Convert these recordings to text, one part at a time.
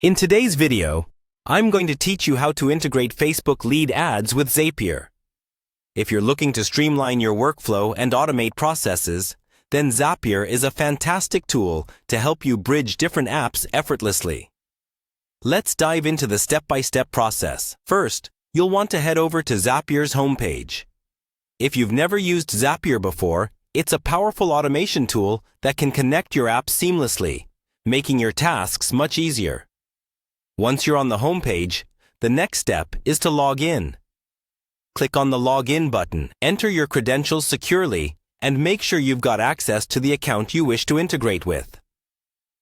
In today's video, I'm going to teach you how to integrate Facebook lead ads with Zapier. If you're looking to streamline your workflow and automate processes, then Zapier is a fantastic tool to help you bridge different apps effortlessly. Let's dive into the step-by-step process. First, you'll want to head over to Zapier's homepage. If you've never used Zapier before, it's a powerful automation tool that can connect your apps seamlessly, making your tasks much easier. Once you're on the homepage, the next step is to log in. Click on the Login button, enter your credentials securely, and make sure you've got access to the account you wish to integrate with.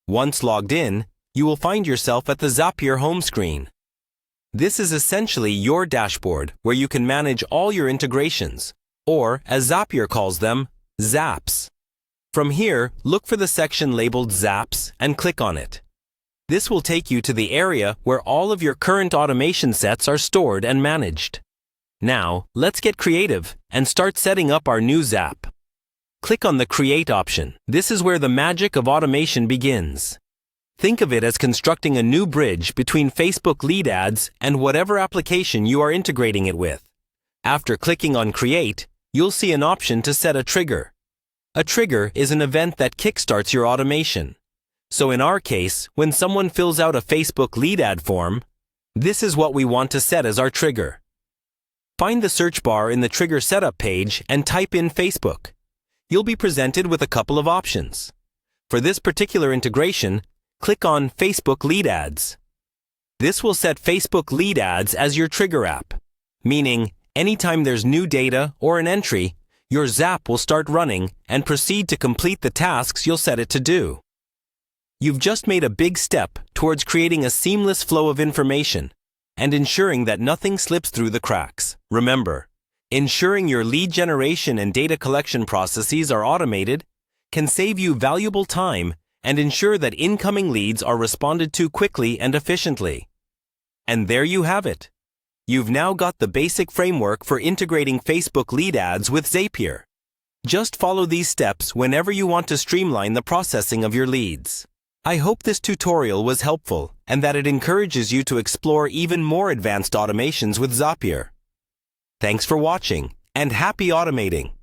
Once logged in, you will find yourself at the Zapier home screen. This is essentially your dashboard where you can manage all your integrations, or, as Zapier calls them, Zaps. From here, look for the section labeled Zaps and click on it. This will take you to the area where all of your current automation sets are stored and managed. Now, let's get creative and start setting up our new Zap. Click on the Create option. This is where the magic of automation begins. Think of it as constructing a new bridge between Facebook lead ads and whatever application you are integrating it with. After clicking on Create, you'll see an option to set a trigger. A trigger is an event that kickstarts your automation. So in our case, when someone fills out a Facebook lead ad form, this is what we want to set as our trigger. Find the search bar in the Trigger Setup page and type in Facebook. You'll be presented with a couple of options. For this particular integration, click on Facebook lead ads. This will set Facebook lead ads as your trigger app, meaning anytime there's new data or an entry, your Zap will start running and proceed to complete the tasks you'll set it to do. You've just made a big step towards creating a seamless flow of information and ensuring that nothing slips through the cracks. Remember, ensuring your lead generation and data collection processes are automated can save you valuable time and ensure that incoming leads are responded to quickly and efficiently. And there you have it. You've now got the basic framework for integrating Facebook lead ads with Zapier. Just follow these steps whenever you want to streamline the processing of your leads. I hope this tutorial was helpful and that it encourages you to explore even more advanced automations with Zapier. Thanks for watching and happy automating!